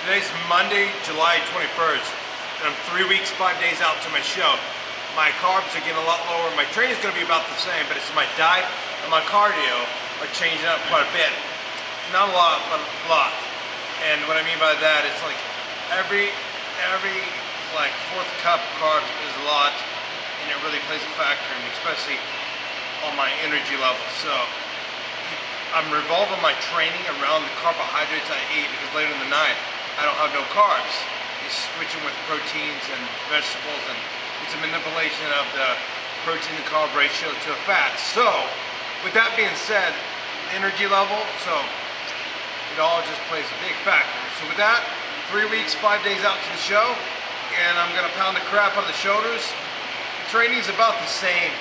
Today's Monday, July 21st, and I'm 3 weeks, 5 days out to my show. My carbs are getting a lot lower. My training's gonna be about the same, but it's my diet and my cardio are changing up quite a bit. Not a lot, but a lot. And what I mean by that is like every like fourth cup of carbs is a lot, and it really plays a factor, and especially on my energy level. So I'm revolving my training around the carbohydrates I eat, because later in the night I don't have no carbs. It's switching with proteins and vegetables, and it's a manipulation of the protein to carb ratio to a fat. So with that being said, energy level, so it all just plays a big factor. So with that, 3 weeks, 5 days out to the show, and I'm gonna pound the crap out of the shoulders. The training's about the same.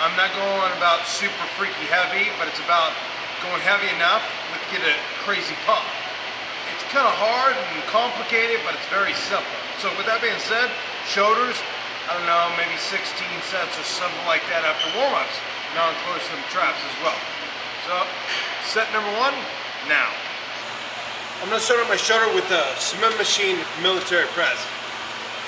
I'm not going about super freaky heavy, but it's about going heavy enough to get a crazy pump. It's kind of hard and complicated, but it's very simple. So with that being said, shoulders, I don't know, maybe 16 sets or something like that after warm-ups. Now I'm close to some traps as well. So set number 1, now. I'm gonna start on my shoulder with a cement machine military press.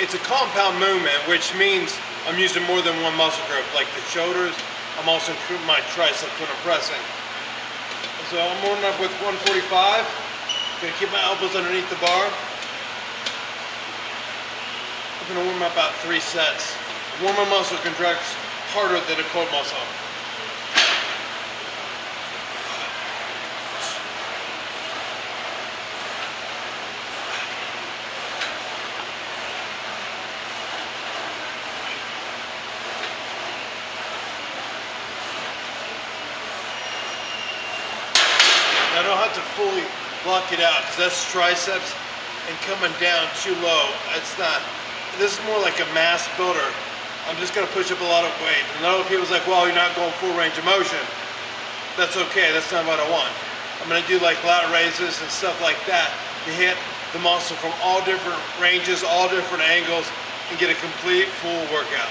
It's a compound movement, which means I'm using more than one muscle group, like the shoulders. I'm also including my triceps when I'm pressing. So I'm warming up with 145. Gonna keep my elbows underneath the bar. I'm gonna warm up about 3 sets. A warmer muscle contracts harder than a cold muscle. I don't have to fully block it out, because that's triceps and coming down too low. It's not. This is more like a mass builder. I'm just going to push up a lot of weight. And a lot of people's like, well, you're not going full range of motion. That's okay. That's not what I want. I'm going to do like lat raises and stuff like that to hit the muscle from all different ranges, all different angles, and get a complete full workout.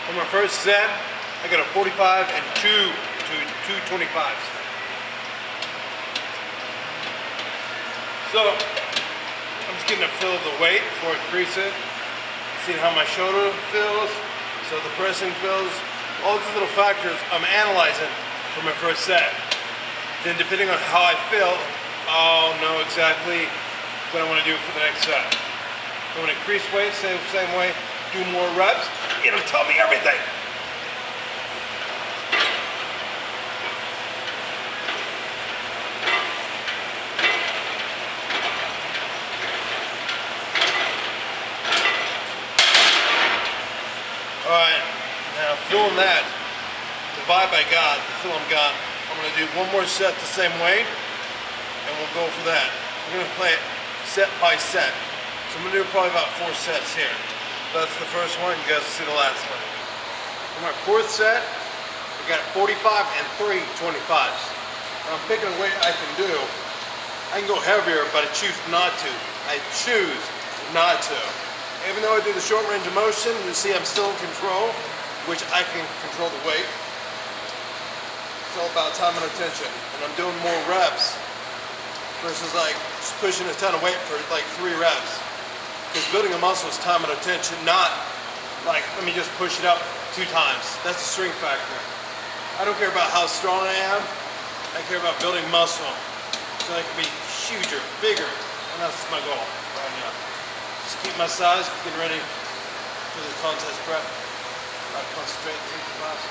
For my first set, I got a 45 and 225s. So I'm just getting a feel of the weight before I increase it, seeing how my shoulder feels, so the pressing feels, all these little factors I'm analyzing for my first set. Then depending on how I feel, I'll know exactly what I want to do for the next set. I want to increase weight, same way, do more reps, it'll tell me everything. Alright, now feeling that, the vibe I got, the feel I'm got, I'm going to do one more set the same way, and we'll go for that. We're going to play it set by set. So I'm going to do probably about 4 sets here. That's the first one, you guys will see the last one. For my 4th set, we got 45 and 3 25s. Now I'm picking a weight I can do. I can go heavier, but I choose not to. I choose not to. Even though I do the short range of motion, you see I'm still in control, which I can control the weight. It's all about time and attention. And I'm doing more reps versus like just pushing a ton of weight for like 3 reps. Because building a muscle is time and attention, not like, let me just push it up 2 times. That's the strength factor. I don't care about how strong I am. I care about building muscle so I can be huger, bigger. And that's my goal right now. Just keep my size, get ready for the contest prep. I concentrate and take the class.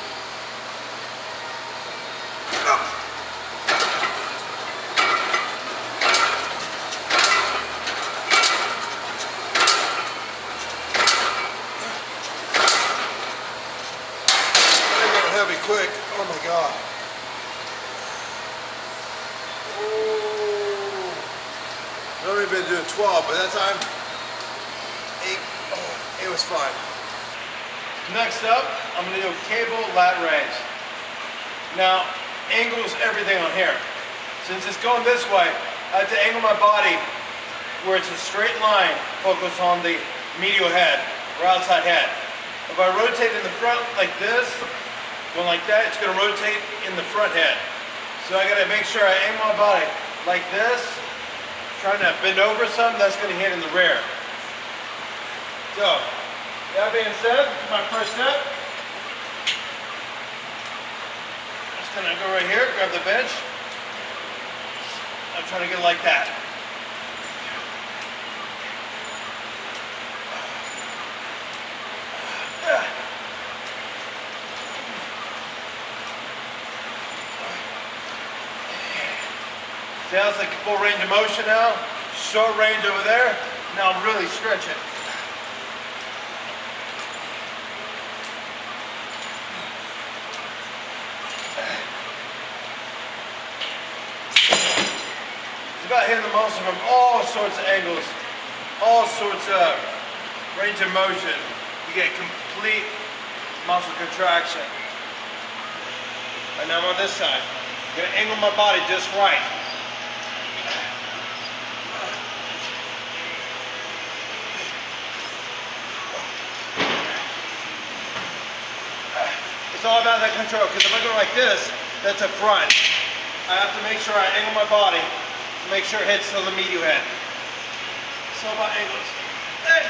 I got heavy quick. Oh my god. Oh. I've only been doing 12, but that time 8, it was fine. Next up, I'm going to do a cable lat raise. Now, angle is everything on here. Since it's going this way, I have to angle my body where it's a straight line, focus on the medial head or outside head. If I rotate in the front like this, going like that, it's going to rotate in the front head. So I got to make sure I aim my body like this, trying to bend over some, that's going to hit in the rear. So, that being said, this is my first step. I'm just going to go right here, grab the bench. I'm trying to get like that. See how it's like a full range of motion now? Short range over there. Now I'm really stretching. It's about hitting the muscle from all sorts of angles, all sorts of range of motion. You get complete muscle contraction. Right now I'm on this side. I'm gonna angle my body just right. It's all about that control, because if I go like this, that's a front. I have to make sure I angle my body to make sure it hits to the medial head. It's all about angles. Hey.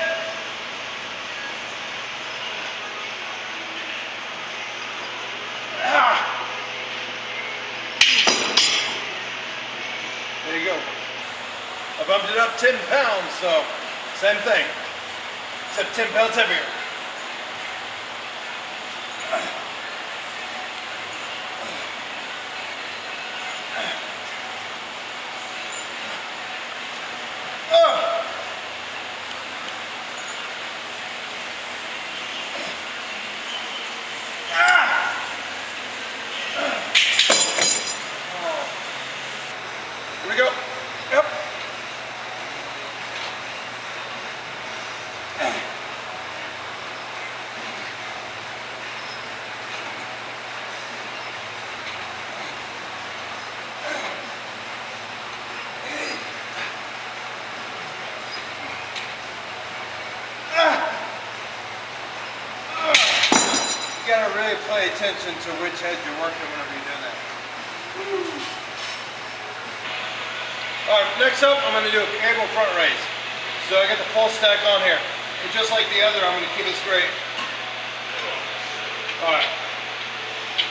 Ah. There you go. I bumped it up 10 pounds, so same thing, except 10 pounds heavier. Here we go. Yep. You gotta really pay attention to which head you're working whenever you're doing that. Alright, next up I'm going to do a cable front raise. So I got the full stack on here. And just like the other, I'm going to keep it straight. Alright.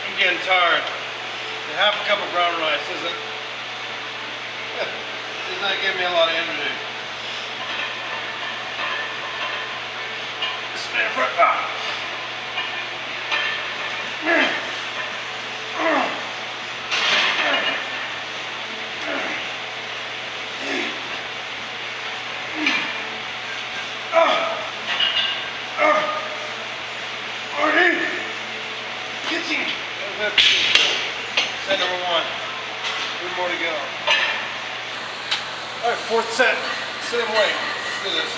I'm getting tired. And half a cup of brown rice isn't giving me a lot of energy. Spin front. Set number one. 3 more to go. Alright, fourth set. Same way. Let's do this.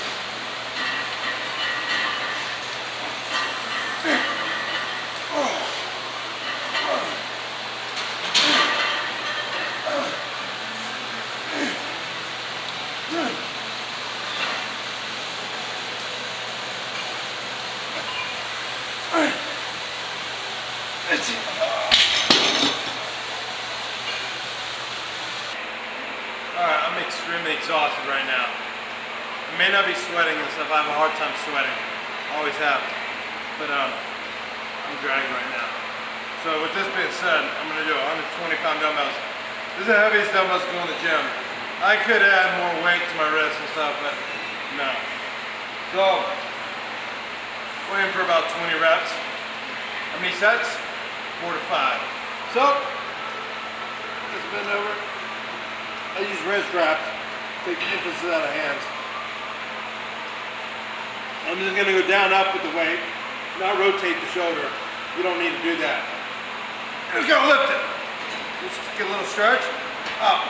Alright, I'm extremely exhausted right now. I may not be sweating and stuff. I have a hard time sweating. Always have. But I'm dragging right now. So with this being said, I'm going to do 120-pound dumbbells. This is the heaviest dumbbells to go in the gym. I could add more weight to my wrists and stuff, but no. So, waiting for about 20 reps. How many sets? 4 to 5. So, let's bend over. I use wrist wraps to take the emphasis out of hands. I'm just going to go down up with the weight, not rotate the shoulder. You don't need to do that. Just go lift it. Just get a little stretch. Up.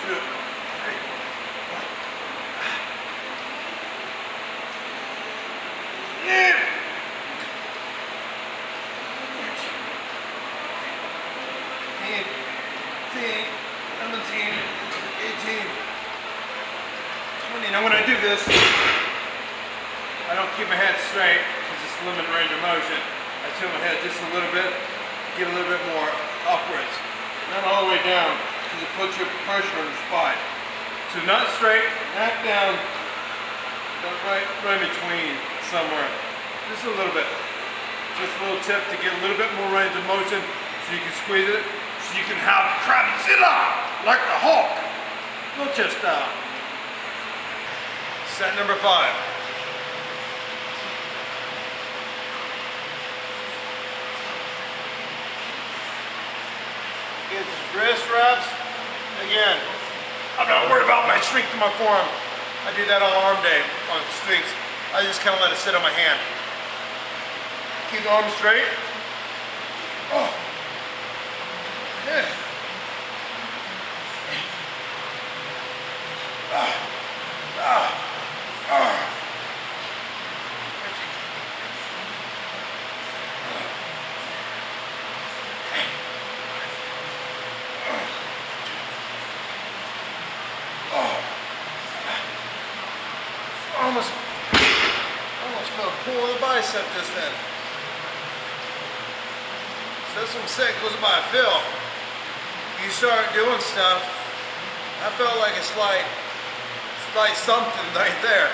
2, 3. 20. Now when I do this, I don't keep my head straight because it's limited range of motion. I tilt my head just a little bit, get a little bit more upwards. Not all the way down because it puts your pressure on your spine. So not straight, not down, but right between somewhere. Just a little bit. Just a little tip to get a little bit more range of motion so you can squeeze it, so you can have Crabzilla like the Hulk. Wheelchair style. Set number 5. Get some wrist wraps. Again, I'm not worried about my strength in my forearm. I do that on arm day, on strengths. I just kind of let it sit on my hand. Keep the arm straight. Oh. Yeah. Almost felt a pull in the bicep just then. So that's what I'm saying, goes by a feel. You start doing stuff, I felt like it's like something right there.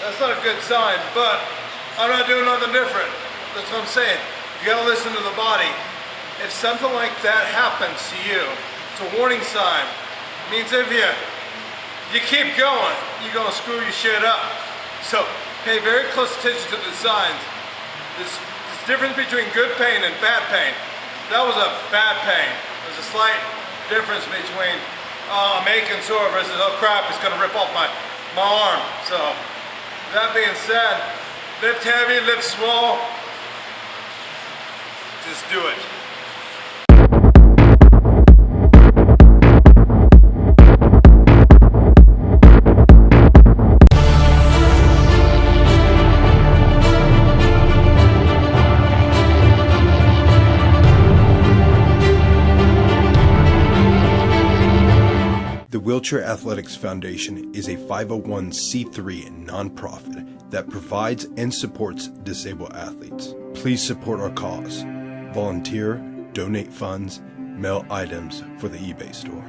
That's not a good sign, but I'm not doing nothing different. That's what I'm saying. You gotta listen to the body. If something like that happens to you, it's a warning sign. It means if you keep going, you're gonna screw your shit up. So pay very close attention to the signs. This difference between good pain and bad pain. That was a bad pain. There's a slight difference between I'm aching sore versus oh crap, it's gonna rip off my arm. So that being said, lift heavy, lift small. Just do it. The Wheelchair Athletics Foundation is a 501c3 nonprofit that provides and supports disabled athletes. Please support our cause. Volunteer, donate funds, mail items for the eBay store.